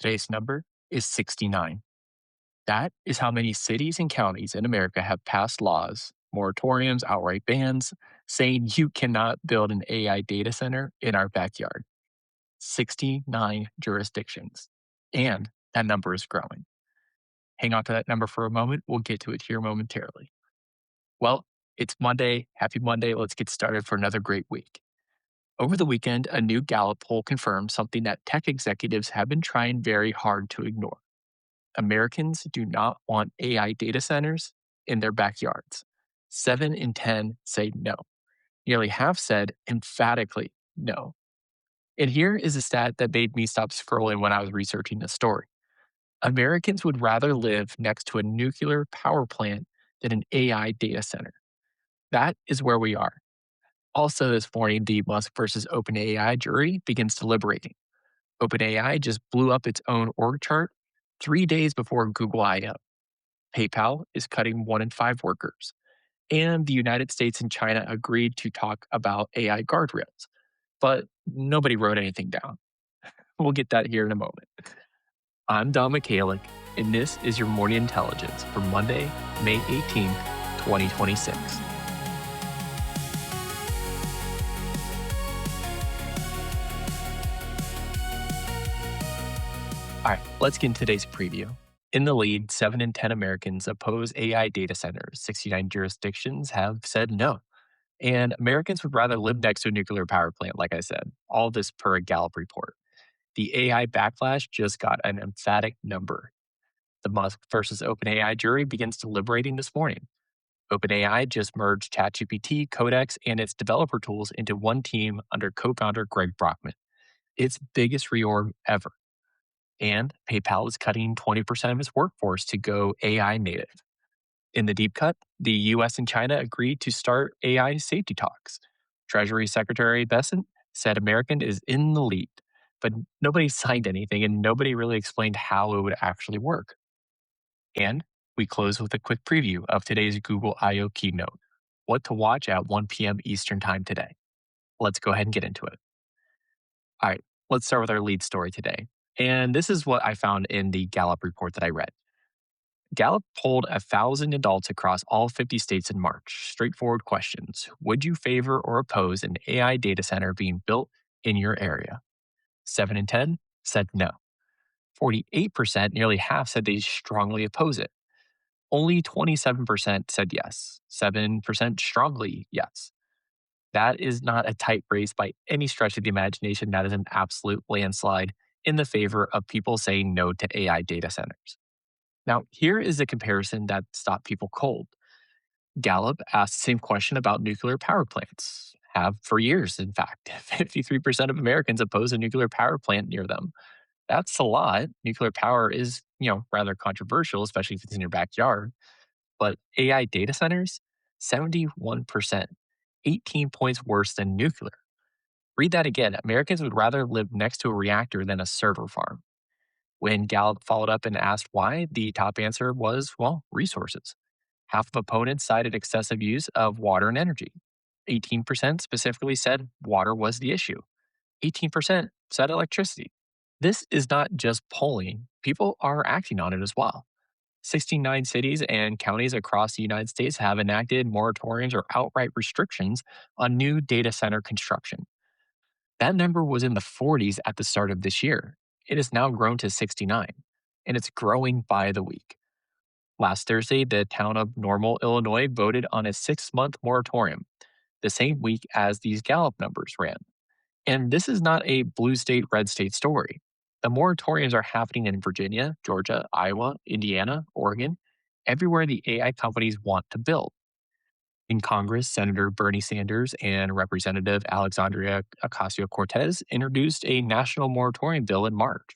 Today's number is 69. That is how many cities and counties in America have passed laws, moratoriums, outright bans, saying you cannot build an AI data center in our backyard. 69 jurisdictions. And that number is growing. Hang on to that number for a moment. We'll get to it here momentarily. Well, it's Monday. Happy Monday. Let's get started for another great week. Over the weekend, a new Gallup poll confirmed something that tech executives have been trying very hard to ignore. Americans do not want AI data centers in their backyards. 7 in 10 say no. Nearly half said emphatically no. And here is a stat that made me stop scrolling when I was researching this story. Americans would rather live next to a nuclear power plant than an AI data center. That is where we are. Also, this morning, the Musk versus OpenAI jury begins deliberating. OpenAI just blew up its own org chart 3 days before Google I/O. PayPal is cutting 1 in 5 workers. And the United States and China agreed to talk about AI guardrails, but nobody wrote anything down. We'll get that here in a moment. I'm Don Michalik, and this is your Morning Intelligence for Monday, May 18th, 2026. All right, let's get into today's preview. In the lead, 7 in 10 Americans oppose AI data centers. 69 jurisdictions have said no. And Americans would rather live next to a nuclear power plant, like I said. All this per a Gallup report. The AI backlash just got an emphatic number. The Musk versus OpenAI jury begins deliberating this morning. OpenAI just merged ChatGPT, Codex, and its developer tools into one team under co founder Greg Brockman. Its biggest reorg ever. And PayPal is cutting 20% of its workforce to go AI native. In the deep cut, the US and China agreed to start AI safety talks. Treasury Secretary Bessent said American is in the lead, but nobody signed anything and nobody really explained how it would actually work. And we close with a quick preview of today's Google I/O keynote, what to watch at 1 p.m. Eastern Time today. Let's go ahead and get into it. All right, let's start with our lead story today. And this is what I found in the Gallup report that I read. Gallup polled 1,000 adults across all 50 states in March. Straightforward questions. Would you favor or oppose an AI data center being built in your area? 7 in 10 said no. 48%, nearly half, said they strongly oppose it. Only 27% said yes. 7% strongly yes. That is not a tight race by any stretch of the imagination. That is an absolute landslide in the favor of people saying no to AI data centers. Now, here is a comparison that stopped people cold. Gallup asked the same question about nuclear power plants, have for years, in fact. 53% of Americans oppose a nuclear power plant near them. That's a lot. Nuclear power is, rather controversial, especially if it's in your backyard. But AI data centers, 71%, 18 points worse than nuclear. Read that again. Americans would rather live next to a reactor than a server farm. When Gallup followed up and asked why, the top answer was, well, resources. Half of opponents cited excessive use of water and energy. 18% specifically said water was the issue. 18% said electricity. This is not just polling, people are acting on it as well. 69 cities and counties across the United States have enacted moratoriums or outright restrictions on new data center construction. That number was in the 40s at the start of this year. It has now grown to 69, and it's growing by the week. Last Thursday, the town of Normal, Illinois voted on a 6-month moratorium, the same week as these Gallup numbers ran. And this is not a blue state, red state story. The moratoriums are happening in Virginia, Georgia, Iowa, Indiana, Oregon, everywhere the AI companies want to build. In Congress, Senator Bernie Sanders and Representative Alexandria Ocasio Cortez introduced a national moratorium bill in March.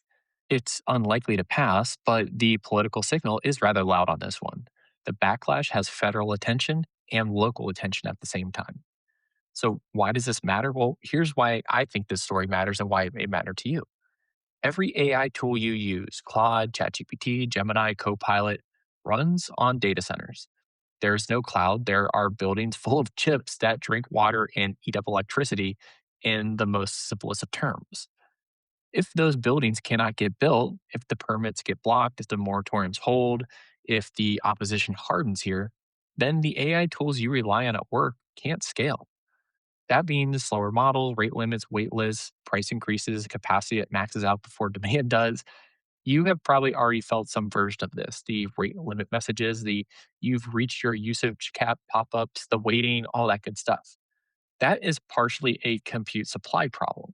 It's unlikely to pass, but the political signal is rather loud on this one. The backlash has federal attention and local attention at the same time. So, why does this matter? Well, here's why I think this story matters and why it may matter to you. Every AI tool you use, Claude, ChatGPT, Gemini, Copilot, runs on data centers. There's no cloud. There are buildings full of chips that drink water and eat up electricity in the most simplest of terms. If those buildings cannot get built, if the permits get blocked, if the moratoriums hold, if the opposition hardens here, then the AI tools you rely on at work can't scale. That means slower models, rate limits, wait lists, price increases, capacity that maxes out before demand does. You have probably already felt some version of this. The rate limit messages, the you've reached your usage cap pop ups, the waiting, all that good stuff. That is partially a compute supply problem.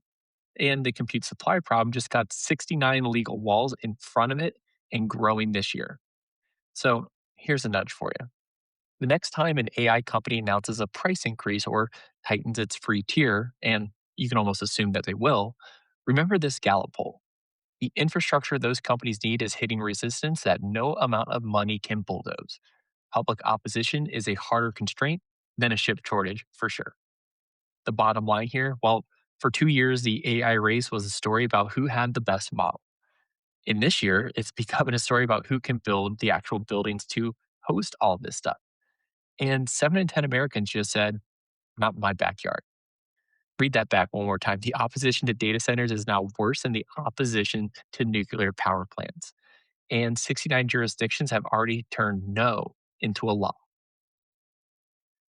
And the compute supply problem just got 69 legal walls in front of it and growing this year. So here's a nudge for you. The next time an AI company announces a price increase or tightens its free tier, and you can almost assume that they will, remember this Gallup poll. The infrastructure those companies need is hitting resistance that no amount of money can bulldoze. Public opposition is a harder constraint than a chip shortage for sure. The bottom line here, well, for 2 years, the AI race was a story about who had the best model. In this year, it's becoming a story about who can build the actual buildings to host all of this stuff. And 7 in 10 Americans just said, not my backyard. Read that back one more time. The opposition to data centers is now worse than the opposition to nuclear power plants. And 69 jurisdictions have already turned no into a law.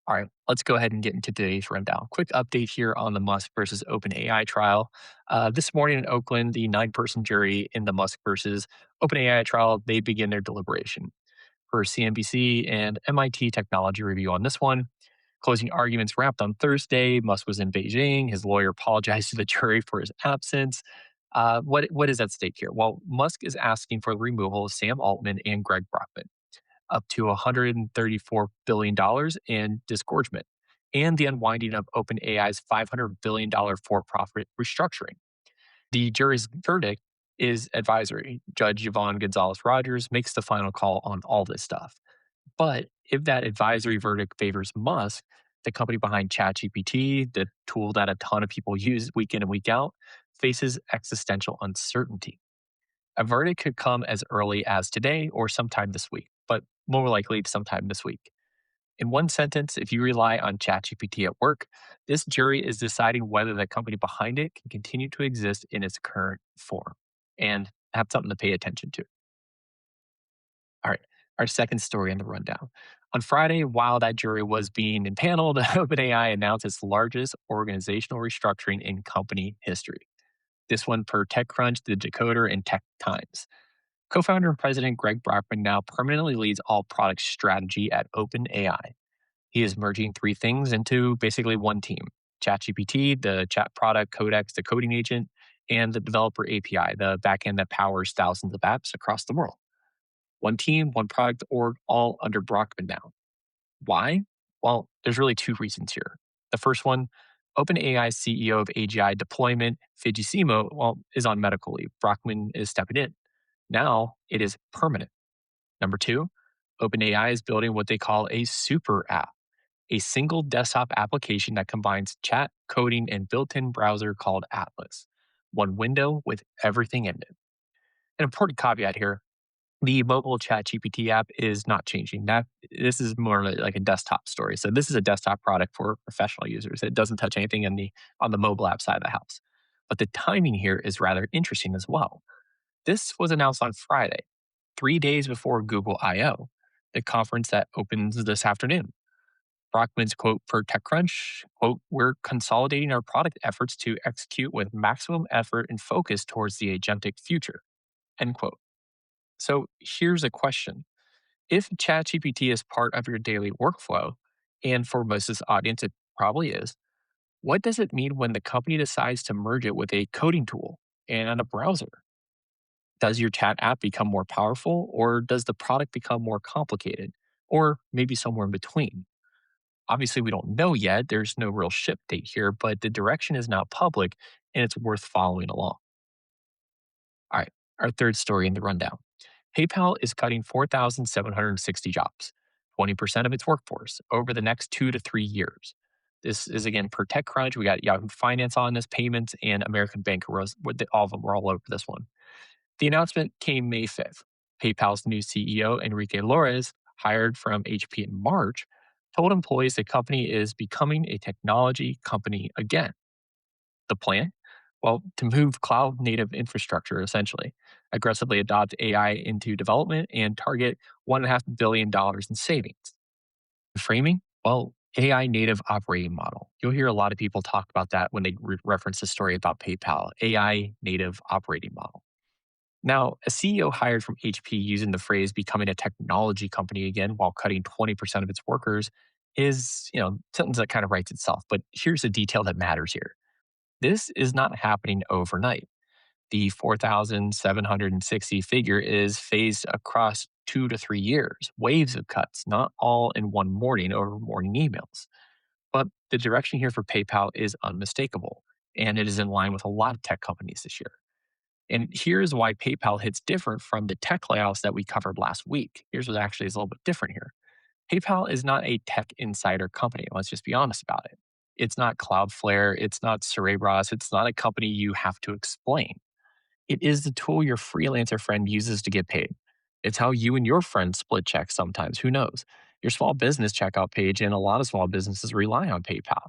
All right, let's go ahead and get into today's rundown. Quick update here on the Musk versus OpenAI trial. This morning in Oakland, the 9-person jury in the Musk versus OpenAI trial, they begin their deliberation. For CNBC and MIT Technology Review on this one, closing arguments wrapped on Thursday. Musk was in Beijing. His lawyer apologized to the jury for his absence. What is at stake here? Well, Musk is asking for the removal of Sam Altman and Greg Brockman, up to $134 billion in disgorgement, and the unwinding of OpenAI's $500 billion for-profit restructuring. The jury's verdict is advisory. Judge Yvonne Gonzalez Rogers makes the final call on all this stuff. But if that advisory verdict favors Musk, the company behind ChatGPT, the tool that a ton of people use week in and week out, faces existential uncertainty. A verdict could come as early as today or sometime this week, but more likely sometime this week. In one sentence, if you rely on ChatGPT at work, this jury is deciding whether the company behind it can continue to exist in its current form and have something to pay attention to. All right, our second story in the rundown. On Friday, while that jury was being impaneled, OpenAI announced its largest organizational restructuring in company history. This one per TechCrunch, The Decoder, and Tech Times. Co founder and president Greg Brockman now permanently leads all product strategy at OpenAI. He is merging three things into basically one team: ChatGPT, the chat product, Codex, the coding agent, and the developer API, the backend that powers thousands of apps across the world. One team, one product org, all under Brockman now. Why? Well, there's really two reasons here. The first one, OpenAI CEO of AGI deployment, Fujisimo, well, is on medical leave. Brockman is stepping in. Now it is permanent. Number two, OpenAI is building what they call a super app, a single desktop application that combines chat, coding, and built-in browser called Atlas. One window with everything in it. An important caveat here: the mobile chat GPT app is not changing. That this is more like a desktop story. So this is a desktop product for professional users. It doesn't touch anything in the on the mobile app side of the house. But the timing here is rather interesting as well. This was announced on Friday, 3 days before Google I/O, the conference that opens this afternoon. Brockman's quote for TechCrunch, quote, "We're consolidating our product efforts to execute with maximum effort and focus towards the agentic future," end quote. So here's a question. If ChatGPT is part of your daily workflow, and for most of this audience, it probably is, what does it mean when the company decides to merge it with a coding tool and a browser? Does your chat app become more powerful, or does the product become more complicated? Or maybe somewhere in between? Obviously, we don't know yet. There's no real ship date here, but the direction is now public and it's worth following along. All right, our third story in the rundown. PayPal is cutting 4,760 jobs, 20% of its workforce, over the next 2 to 3 years. This is again per TechCrunch. We got Yahoo Finance on this, payments, and American Banker. All of them were all over this one. The announcement came May 5th. PayPal's new CEO, Enrique Lores, hired from HP in March, told employees the company is becoming a technology company again. The plan? Well, to move cloud native infrastructure, essentially, aggressively adopt AI into development and target $1.5 billion in savings. Framing? Well, AI native operating model. You'll hear a lot of people talk about that when they reference the story about PayPal, AI native operating model. Now, a CEO hired from HP using the phrase becoming a technology company again while cutting 20% of its workers is, sentence that kind of writes itself. But here's a detail that matters here. This is not happening overnight. The 4,760 figure is phased across 2 to 3 years, waves of cuts, not all in one morning over morning emails. But the direction here for PayPal is unmistakable, and it is in line with a lot of tech companies this year. And here's why PayPal hits different from the tech layoffs that we covered last week. Here's what actually is a little bit different here. PayPal is not a tech insider company. Let's just be honest about it. It's not Cloudflare. It's not Cerebras. It's not a company you have to explain. It is the tool your freelancer friend uses to get paid. It's how you and your friends split checks sometimes. Who knows? Your small business checkout page and a lot of small businesses rely on PayPal.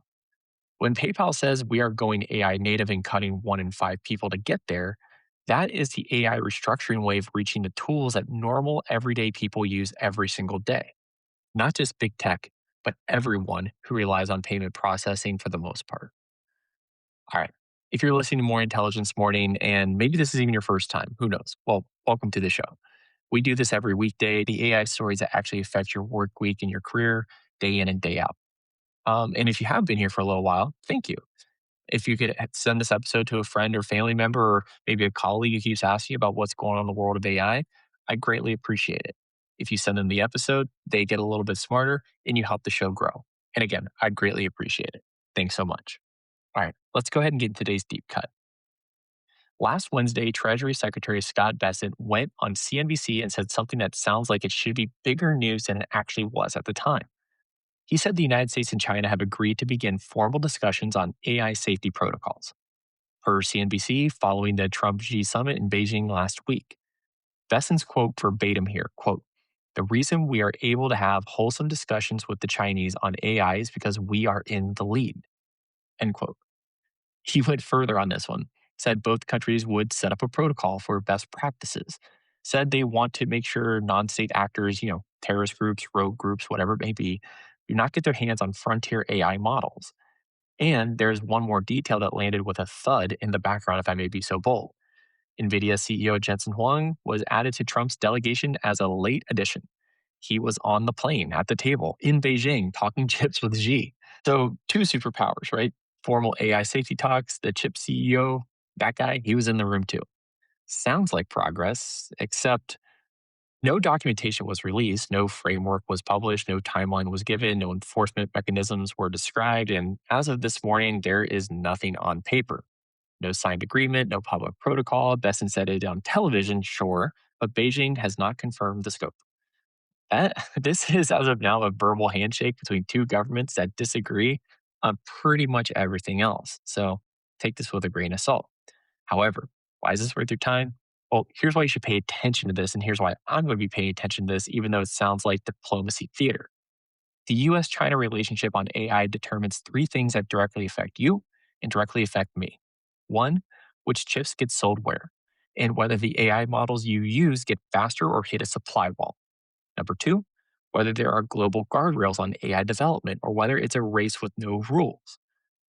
When PayPal says we are going AI native and cutting 1 in 5 people to get there, that is the AI restructuring wave reaching the tools that normal everyday people use every single day. Not just big tech, but everyone who relies on payment processing for the most part. All right. If you're listening to More Intelligence Morning, and maybe this is even your first time, who knows? Well, welcome to the show. We do this every weekday, the AI stories that actually affect your work week and your career day in and day out. And if you have been here for a little while, thank you. If you could send this episode to a friend or family member or maybe a colleague who keeps asking about what's going on in the world of AI, I greatly appreciate it. If you send them the episode, they get a little bit smarter and you help the show grow. And again, I'd greatly appreciate it. Thanks so much. All right, let's go ahead and get into today's deep cut. Last Wednesday, Treasury Secretary Scott Bessent went on CNBC and said something that sounds like it should be bigger news than it actually was at the time. He said the United States and China have agreed to begin formal discussions on AI safety protocols. Per CNBC, following the Trump G summit in Beijing last week, Bessent's quote verbatim here, quote, "The reason we are able to have wholesome discussions with the Chinese on AI is because we are in the lead," end quote. He went further on this one, said both countries would set up a protocol for best practices, said they want to make sure non state actors, terrorist groups, rogue groups, whatever it may be, do not get their hands on frontier AI models. And there's one more detail that landed with a thud in the background, if I may be so bold. NVIDIA CEO Jensen Huang was added to Trump's delegation as a late addition. He was on the plane at the table in Beijing talking chips with Xi. So, two superpowers, right? Formal AI safety talks, the chip CEO, that guy, he was in the room too. Sounds like progress, except no documentation was released, no framework was published, no timeline was given, no enforcement mechanisms were described. And as of this morning, there is nothing on paper. No signed agreement, no public protocol. Besson said it on television, sure, but Beijing has not confirmed the scope. This is, as of now, a verbal handshake between two governments that disagree on pretty much everything else. So take this with a grain of salt. However, why is this worth your time? Well, here's why you should pay attention to this, and here's why I'm going to be paying attention to this, even though it sounds like diplomacy theater. The US China relationship on AI determines three things that directly affect you and directly affect me. One, which chips get sold where, and whether the AI models you use get faster or hit a supply wall. Number two, whether there are global guardrails on AI development or whether it's a race with no rules.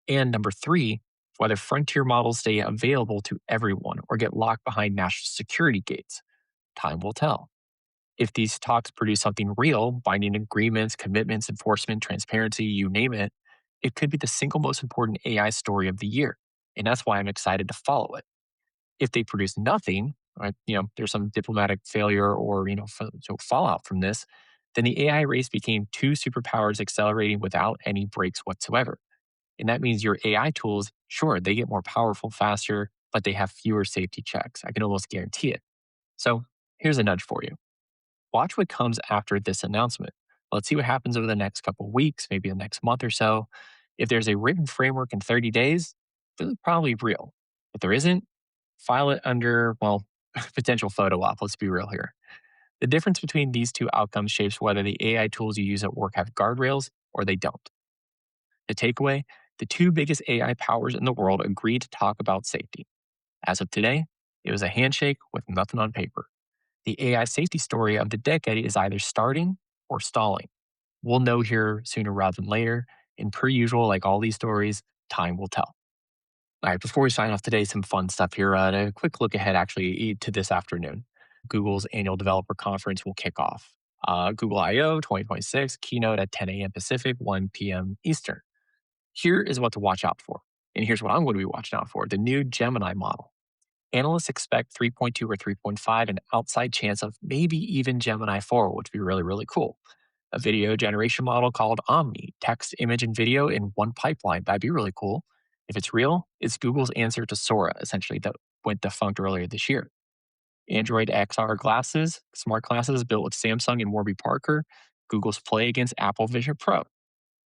And number three, whether frontier models stay available to everyone or get locked behind national security gates. Time will tell. If these talks produce something real, binding agreements, commitments, enforcement, transparency, you name it, it could be the single most important AI story of the year. And that's why I'm excited to follow it. If they produce nothing, right, there's some diplomatic failure or, so fallout from this, then the AI race became two superpowers accelerating without any breaks whatsoever. And that means your AI tools, sure, they get more powerful faster, but they have fewer safety checks. I can almost guarantee it. So here's a nudge for you. Watch what comes after this announcement. Let's see what happens over the next couple of weeks, maybe the next month or so. If there's a written framework in 30 days, this is probably real. If there isn't, file it under, well, potential photo op. Let's be real here. The difference between these two outcomes shapes whether the AI tools you use at work have guardrails or they don't. The takeaway, The two biggest AI powers in the world agreed to talk about safety. As of today, it was a handshake with nothing on paper. The AI safety story of the decade is either starting or stalling. We'll know here sooner rather than later. And per usual, like all these stories, time will tell. All right, before we sign off today, some fun stuff here. A quick look ahead actually to this afternoon. Google's annual developer conference will kick off. Google I/O 2026 keynote at 10 a.m. Pacific, 1 p.m. Eastern. Here is what to watch out for. And here's what I'm going to be watching out for: the new Gemini model. Analysts expect 3.2 or 3.5, an outside chance of maybe even Gemini 4, which would be really, really cool. A video generation model called Omni, text, image, and video in one pipeline. That'd be really cool. If it's real, it's Google's answer to Sora, essentially, that went defunct earlier this year. Android XR glasses, smart glasses built with Samsung and Warby Parker, Google's play against Apple Vision Pro.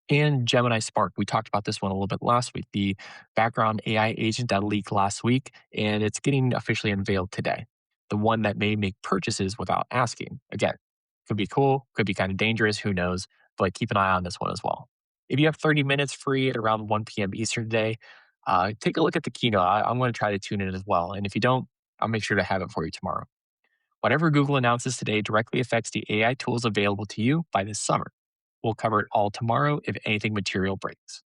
And Gemini Spark. We talked about this one a little bit last week, the background AI agent that leaked last week, and it's getting officially unveiled today. The one that may make purchases without asking. Again, could be cool, could be kind of dangerous, who knows, but keep an eye on this one as well. If you have 30 minutes free at around 1 p.m. Eastern today, take a look at the keynote. I'm going to try to tune in as well. And if you don't, I'll make sure to have it for you tomorrow. Whatever Google announces today directly affects the AI tools available to you by this summer. We'll cover it all tomorrow if anything material breaks.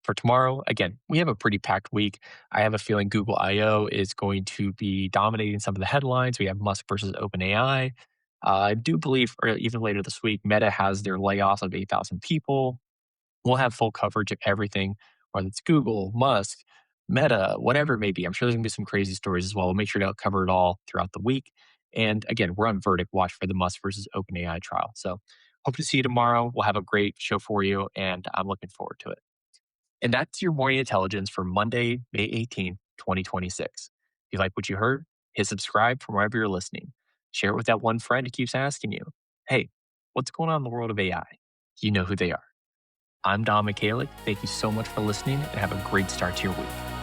For tomorrow, again, we have a pretty packed week. I have a feeling Google I/O is going to be dominating some of the headlines. We have Musk versus OpenAI. I do believe, or even later this week, Meta has their layoffs of 8,000 people. We'll have full coverage of everything, whether it's Google, Musk, Meta, whatever it may be. I'm sure there's going to be some crazy stories as well. We'll make sure to cover it all throughout the week. And again, we're on Verdict Watch for the Musk versus OpenAI trial. So hope to see you tomorrow. We'll have a great show for you, and I'm looking forward to it. And that's your morning intelligence for Monday, May 18th, 2026. If you like what you heard, hit subscribe from wherever you're listening. Share it with that one friend who keeps asking you, hey, what's going on in the world of AI? You know who they are. I'm Don Michalik. Thank you so much for listening, and have a great start to your week.